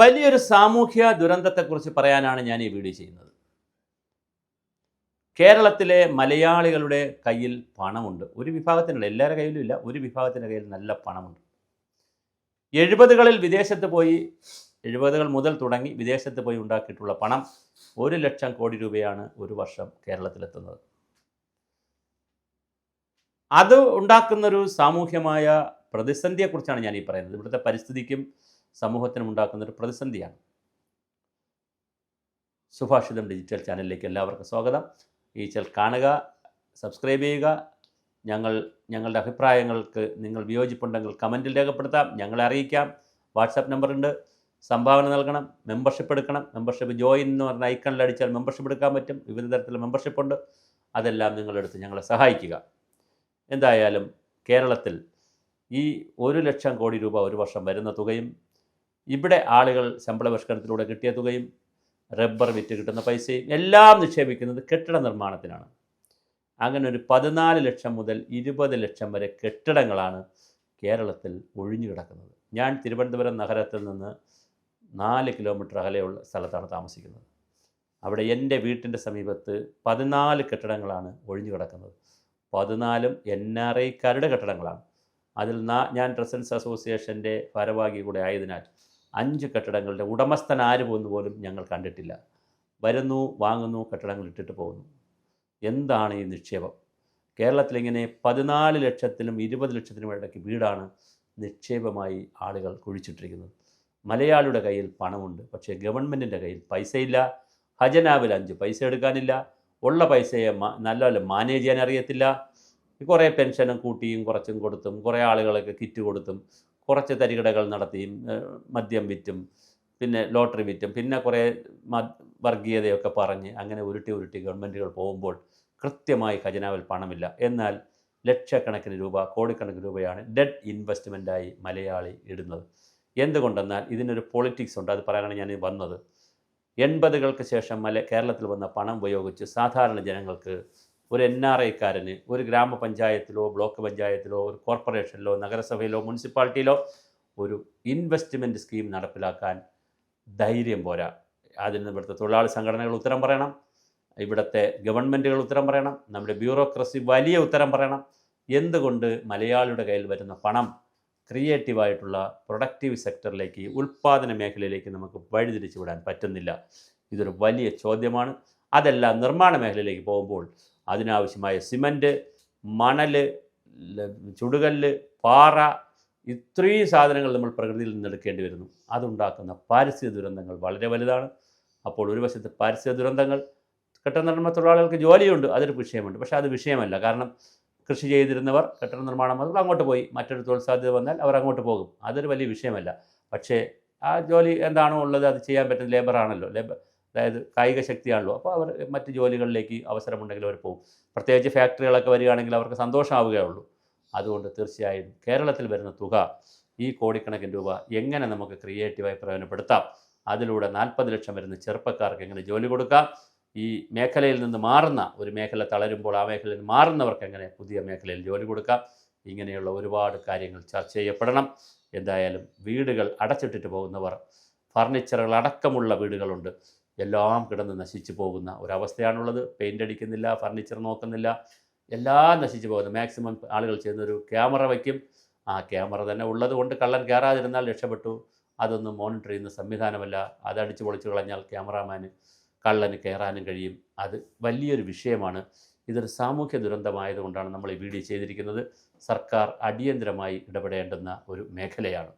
വലിയൊരു സാമൂഹ്യ ദുരന്തത്തെക്കുറിച്ച് പറയാനാണ് ഞാൻ ഈ വീഡിയോ ചെയ്യുന്നത്. കേരളത്തിലെ മലയാളികളുടെ കയ്യിൽ പണമുണ്ട്. ഒരു വിഭാഗത്തിനുള്ള, എല്ലാവരുടെ കയ്യിലും ഇല്ല, ഒരു വിഭാഗത്തിൻ്റെ കയ്യിൽ നല്ല പണമുണ്ട്. 70കളിൽ വിദേശത്ത് പോയി, 70കൾ മുതൽ തുടങ്ങി വിദേശത്ത് പോയി ഉണ്ടാക്കിയിട്ടുള്ള പണം 1 ലക്ഷം കോടി രൂപയാണ് ഒരു വർഷം കേരളത്തിലെത്തുന്നത്. അത് ഉണ്ടാക്കുന്നൊരു സാമൂഹ്യമായ പ്രതിസന്ധിയെക്കുറിച്ചാണ് ഞാൻ ഈ പറയുന്നത്. ഇവിടുത്തെ പരിസ്ഥിതിക്കും സമൂഹത്തിനും ഉണ്ടാക്കുന്നൊരു പ്രതിസന്ധിയാണ്. സുഭാഷിതം ഡിജിറ്റൽ ചാനലിലേക്ക് എല്ലാവർക്കും സ്വാഗതം. ഈ ചാനൽ കാണുക, സബ്സ്ക്രൈബ് ചെയ്യുക. ഞങ്ങളുടെ അഭിപ്രായങ്ങൾക്ക് നിങ്ങൾ വിയോജിപ്പുണ്ടെങ്കിൽ കമൻറ്റിൽ രേഖപ്പെടുത്താം, ഞങ്ങളെ അറിയിക്കാം. വാട്സാപ്പ് നമ്പറുണ്ട്, സംഭാവന നൽകണം, മെമ്പർഷിപ്പ് എടുക്കണം. മെമ്പർഷിപ്പ് ജോയിൻ എന്ന് പറഞ്ഞ ഐക്കണിൽ അടിച്ചാൽ മെമ്പർഷിപ്പ് എടുക്കാൻ പറ്റും. വിവിധ തരത്തിലുള്ള മെമ്പർഷിപ്പുണ്ട്. അതെല്ലാം നിങ്ങളെടുത്ത് ഞങ്ങളെ സഹായിക്കുക. എന്തായാലും കേരളത്തിൽ ഈ 1 ലക്ഷം കോടി രൂപ ഒരു വർഷം വരുന്ന തുകയും, ഇവിടെ ആളുകൾ ശമ്പള പരിഷ്കരണത്തിലൂടെ കിട്ടിയ തുകയും, റബ്ബർ വിറ്റ് കിട്ടുന്ന പൈസയും എല്ലാം നിക്ഷേപിക്കുന്നത് കെട്ടിട നിർമ്മാണത്തിനാണ്. അങ്ങനെ ഒരു 14 ലക്ഷം മുതൽ 20 ലക്ഷം വരെ കെട്ടിടങ്ങളാണ് കേരളത്തിൽ ഒഴിഞ്ഞു കിടക്കുന്നത്. ഞാൻ തിരുവനന്തപുരം നഗരത്തിൽ നിന്ന് 4 കിലോമീറ്റർ അകലെയുള്ള സ്ഥലത്താണ് താമസിക്കുന്നത്. അവിടെ എൻ്റെ വീട്ടിൻ്റെ സമീപത്ത് 14 കെട്ടിടങ്ങളാണ് ഒഴിഞ്ഞു കിടക്കുന്നത്. 14ഉം NRIക്കാരുടെ കെട്ടിടങ്ങളാണ്. അതിൽ ഞാൻ റെസിഡൻസ് അസോസിയേഷൻ്റെ ഭാരവാഹി കൂടെ ആയതിനാൽ 5 കെട്ടിടങ്ങളുടെ ഉടമസ്ഥൻ ആര് പോകുന്നു പോലും ഞങ്ങൾ കണ്ടിട്ടില്ല. വരുന്നു, വാങ്ങുന്നു, കെട്ടിടങ്ങൾ ഇട്ടിട്ട് പോകുന്നു. എന്താണ് ഈ നിക്ഷേപം? കേരളത്തിലിങ്ങനെ 14 ലക്ഷത്തിനും 20 ലക്ഷത്തിനും ഇടയ്ക്ക് വീടാണ് നിക്ഷേപമായി ആളുകൾ കുഴിച്ചിട്ടിരിക്കുന്നത്. മലയാളിയുടെ കയ്യിൽ പണമുണ്ട്, പക്ഷേ ഗവൺമെൻറ്റിൻ്റെ കയ്യിൽ പൈസയില്ല. ഖജനാവിൽ 5 പൈസ എടുക്കാനില്ല. ഉള്ള പൈസയെ നല്ലപോലെ മാനേജ് ചെയ്യാൻ അറിയത്തില്ല. കുറേ പെൻഷനും കൂട്ടിയും കുറച്ചും കൊടുത്തും, കുറേ ആളുകളൊക്കെ കിറ്റ് കൊടുത്തും, കുറച്ച് തരികിടകൾ നടത്തിയും, മദ്യം വിറ്റും, പിന്നെ ലോട്ടറി വിറ്റും, പിന്നെ കുറേ വർഗീയതയൊക്കെ പറഞ്ഞ് അങ്ങനെ ഉരുട്ടി ഗവൺമെൻറ്റുകൾ പോകുമ്പോൾ കൃത്യമായി ഖജനാവിൽ പണമില്ല. എന്നാൽ ലക്ഷക്കണക്കിന് രൂപ, കോടിക്കണക്കിന് രൂപയാണ് ഡെഡ് ഇൻവെസ്റ്റ്മെൻറ്റായി മലയാളി ഇടുന്നത്. എന്തുകൊണ്ടെന്നാൽ ഇതിനൊരു പൊളിറ്റിക്സ് ഉണ്ട്. അത് പറയാനാണ് ഞാൻ വന്നത്. 80കൾക്ക് ശേഷം കേരളത്തിൽ വന്ന പണം ഉപയോഗിച്ച് സാധാരണ ജനങ്ങൾക്ക്, ഒരു NRIക്കാരന് ഒരു ഗ്രാമപഞ്ചായത്തിലോ ബ്ലോക്ക് പഞ്ചായത്തിലോ ഒരു കോർപ്പറേഷനിലോ നഗരസഭയിലോ മുനിസിപ്പാലിറ്റിയിലോ ഒരു ഇൻവെസ്റ്റ്മെൻറ്റ് സ്കീം നടപ്പിലാക്കാൻ ധൈര്യം പോരാ. അതിന് ഇവിടുത്തെ തൊഴിലാളി സംഘടനകൾ ഉത്തരം പറയണം, ഇവിടുത്തെ ഗവൺമെൻറ്റുകൾ ഉത്തരം പറയണം, നമ്മുടെ ബ്യൂറോക്രസി വലിയ ഉത്തരം പറയണം. എന്തുകൊണ്ട് മലയാളിയുടെ കയ്യിൽ വരുന്ന പണം ക്രിയേറ്റീവായിട്ടുള്ള പ്രൊഡക്റ്റീവ് സെക്ടറിലേക്ക്, ഉൽപ്പാദന മേഖലയിലേക്ക് നമുക്ക് വഴിതിരിച്ചു വിടാൻ പറ്റുന്നില്ല? ഇതൊരു വലിയ ചോദ്യമാണ്. അതെല്ലാം നിർമ്മാണ മേഖലയിലേക്ക് പോകുമ്പോൾ അതിനാവശ്യമായ സിമൻറ്റ്, മണൽ, ചുടുകല്ല്, പാറ, ഇത്രയും സാധനങ്ങൾ നമ്മൾ പ്രകൃതിയിൽ നിന്ന് എടുക്കേണ്ടി വരുന്നു. അതുണ്ടാക്കുന്ന പാരിസ്ഥിതിക ദുരന്തങ്ങൾ വളരെ വലുതാണ്. അപ്പോൾ ഒരു വശത്ത് പാരിസ്ഥിതിക ദുരന്തങ്ങൾ, കെട്ടിട നിർമ്മാണ തൊഴിലാളികൾക്ക് ജോലിയുണ്ട്, അതൊരു വിഷയമുണ്ട്. പക്ഷേ അത് വിഷയമല്ല. കാരണം കൃഷി ചെയ്തിരുന്നവർ കെട്ടിട നിർമ്മാണം വന്നപ്പോൾ അങ്ങോട്ട് പോയി, മറ്റൊരു തൊഴിൽ സാധ്യത വന്നാൽ അവർ അങ്ങോട്ട് പോകും. അതൊരു വലിയ വിഷയമല്ല. പക്ഷേ ആ ജോലി എന്താണോ ഉള്ളത് അത് ചെയ്യാൻ പറ്റുന്ന ലേബറാണല്ലോ, അതായത് കായിക ശക്തിയാണല്ലോ. അപ്പോൾ അവർ മറ്റ് ജോലികളിലേക്ക് അവസരമുണ്ടെങ്കിൽ അവർ പോകും. പ്രത്യേകിച്ച് ഫാക്ടറികളൊക്കെ വരികയാണെങ്കിൽ അവർക്ക് സന്തോഷമാവുകയുള്ളൂ. അതുകൊണ്ട് തീർച്ചയായും കേരളത്തിൽ വരുന്ന തുക, ഈ കോടിക്കണക്കിന് രൂപ എങ്ങനെ നമുക്ക് ക്രിയേറ്റീവായി പ്രയോജനപ്പെടുത്താം, അതിലൂടെ 40 ലക്ഷം വരുന്ന ചെറുപ്പക്കാർക്ക് എങ്ങനെ ജോലി കൊടുക്കാം, ഈ മേഖലയിൽ നിന്ന് മാറുന്ന, ഒരു മേഖല തളരുമ്പോൾ ആ മേഖലയിൽ നിന്ന് മാറുന്നവർക്ക് എങ്ങനെ പുതിയ മേഖലയിൽ ജോലി കൊടുക്കാം, ഇങ്ങനെയുള്ള ഒരുപാട് കാര്യങ്ങൾ ചർച്ച ചെയ്യപ്പെടണം. എന്തായാലും വീടുകൾ അടച്ചിട്ടിട്ട് പോകുന്നവർ, ഫർണിച്ചറുകൾ അടക്കമുള്ള വീടുകളുണ്ട്, എല്ലാം കിടന്ന് നശിച്ചു പോകുന്ന ഒരവസ്ഥയാണുള്ളത്. പെയിൻ്റ് അടിക്കുന്നില്ല, ഫർണിച്ചർ നോക്കുന്നില്ല, എല്ലാം നശിച്ചു പോകുന്നു. മാക്സിമം ആളുകൾ ചെയ്യുന്നൊരു ക്യാമറ വയ്ക്കും. ആ ക്യാമറ തന്നെ ഉള്ളത് കൊണ്ട് കള്ളൻ കയറാതിരുന്നാൽ രക്ഷപ്പെട്ടു. അതൊന്നും മോണിറ്റർ ചെയ്യുന്ന സംവിധാനമല്ല. അതടിച്ച് പൊളിച്ച് കളഞ്ഞാൽ ക്യാമറാമാന്, കള്ളന് കയറാനും കഴിയും. അത് വലിയൊരു വിഷയമാണ്. ഇതൊരു സാമൂഹ്യ ദുരന്തമായതുകൊണ്ടാണ് നമ്മൾ ഈ വീഡിയോ ചെയ്തിരിക്കുന്നത്. സർക്കാർ അടിയന്തരമായി ഇടപെടേണ്ടുന്ന ഒരു മേഖലയാണ്.